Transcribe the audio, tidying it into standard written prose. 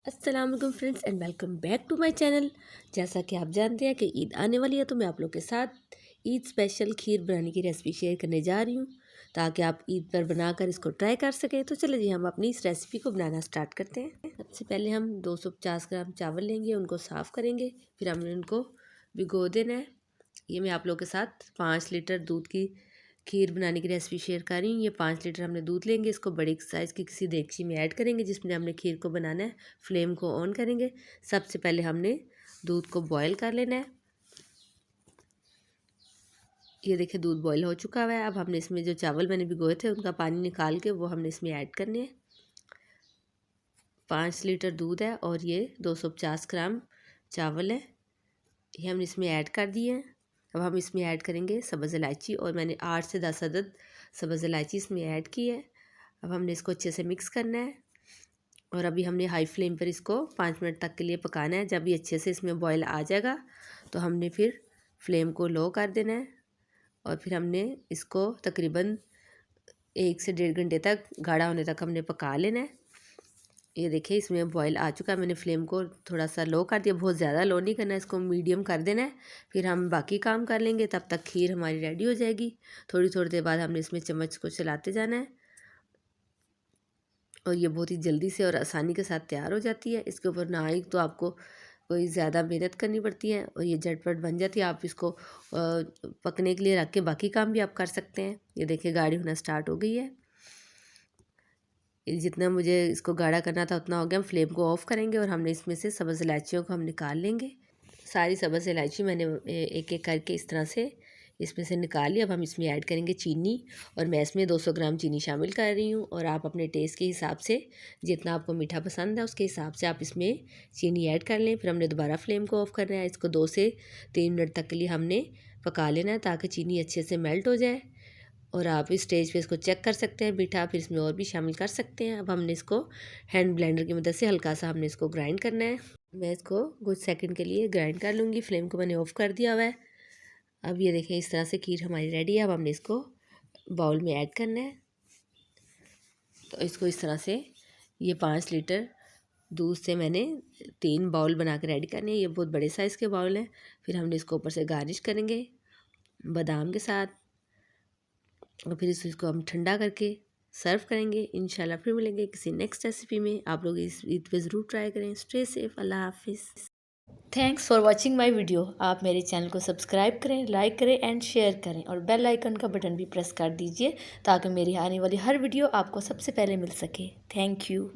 अस्सलाम वालेकुम friends and welcome back to my channel. जैसा कि आप जानते हैं कि ईद आने वाली है, तो मैं आप लोग के साथ ईद स्पेशल खीर बनाने की रेसिपी शेयर करने जा रही हूँ, ताकि आप ईद पर बनाकर इसको ट्राई कर सकें। तो चलिए जी, हम अपनी इस रेसिपी को बनाना स्टार्ट करते हैं। सबसे पहले हम 250 ग्राम चावल लेंगे, उनको साफ़ करेंगे, फिर हमने उनको भिगो देना है। ये मैं आप लोग के साथ 5 लीटर दूध की खीर बनाने की रेसिपी शेयर कर रही हूँ। ये 5 लीटर हमने दूध लेंगे, इसको बड़ी साइज़ की किसी देगची में ऐड करेंगे जिसमें हमने खीर को बनाना है। फ्लेम को ऑन करेंगे। सबसे पहले हमने दूध को बॉयल कर लेना है। ये देखिए, दूध बॉयल हो चुका हुआ है। अब हमने इसमें जो चावल मैंने भिगोए थे उनका पानी निकाल के वो हमने इसमें ऐड करने हैं। 5 लीटर दूध है और ये 250 ग्राम चावल है, ये हमने इसमें ऐड कर दिए हैं। अब हम इसमें ऐड करेंगे सब्ज़ इलायची, और मैंने 8 से 10 अदद सब्ज़ इलायची इसमें ऐड की है। अब हमने इसको अच्छे से मिक्स करना है और अभी हमने हाई फ्लेम पर इसको 5 मिनट तक के लिए पकाना है। जब ये अच्छे से इसमें बॉयल आ जाएगा तो हमने फिर फ्लेम को लो कर देना है और फिर हमने इसको तकरीबन 1 से 1.5 घंटे तक गाढ़ा होने तक हमने पका लेना है। ये देखिए, इसमें बॉयल आ चुका है। मैंने फ्लेम को थोड़ा सा लो कर दिया, बहुत ज़्यादा लो नहीं करना है, इसको मीडियम कर देना है। फिर हम बाकी काम कर लेंगे, तब तक खीर हमारी रेडी हो जाएगी। थोड़ी थोड़ी देर बाद हमने इसमें चम्मच को चलाते जाना है और ये बहुत ही जल्दी से और आसानी के साथ तैयार हो जाती है। इसके ऊपर ना ही तो आपको कोई ज़्यादा मेहनत करनी पड़ती है और ये झटपट बन जाती है। आप इसको पकने के लिए रख के बाकी काम भी आप कर सकते हैं। ये देखिए, गाढ़ी होना स्टार्ट हो गई है। जितना मुझे इसको गाढ़ा करना था उतना हो गया। हम फ्लेम को ऑफ़ करेंगे और हमने इसमें से सब्ज़ इलायचियों को हम निकाल लेंगे। सारी सब्ज़ इलायची मैंने एक एक करके इस तरह से इसमें से निकाल लिया। अब हम इसमें ऐड करेंगे चीनी, और मैं इसमें 200 ग्राम चीनी शामिल कर रही हूँ। और आप अपने टेस्ट के हिसाब से, जितना आपको मीठा पसंद है उसके हिसाब से आप इसमें चीनी ऐड कर लें। फिर हमने दोबारा फ्लेम को ऑफ़ करना है। इसको 2 से 3 मिनट तक के लिए हमने पका लेना है, ताकि चीनी अच्छे से मेल्ट हो जाए। और आप इस स्टेज पे इसको चेक कर सकते हैं मीठा, फिर इसमें और भी शामिल कर सकते हैं। अब हमने इसको हैंड ब्लेंडर की मदद से हल्का सा हमने इसको ग्राइंड करना है। मैं इसको कुछ सेकंड के लिए ग्राइंड कर लूँगी। फ्लेम को मैंने ऑफ़ कर दिया हुआ है। अब ये देखें, इस तरह से खीर हमारी रेडी है। अब हमने इसको बाउल में ऐड करना है। तो इसको इस तरह से, ये 5 लीटर दूध से मैंने 3 बाउल बना कर रेडी करने हैं। ये बहुत बड़े साइज़ के बाउल हैं। फिर हमने इसको ऊपर से गार्निश करेंगे बादाम के साथ, और फिर इसको हम ठंडा करके सर्व करेंगे। इंशाल्लाह फिर मिलेंगे किसी नेक्स्ट रेसिपी में। आप लोग इस ईद पे ज़रूर ट्राई करें। Stay safe. अल्लाह हाफिज़। Thanks for watching my video. आप मेरे चैनल को सब्सक्राइब करें, लाइक करें एंड शेयर करें, और बेल आइकन का बटन भी प्रेस कर दीजिए, ताकि मेरी आने वाली हर वीडियो आपको सबसे पहले मिल सके। Thank you.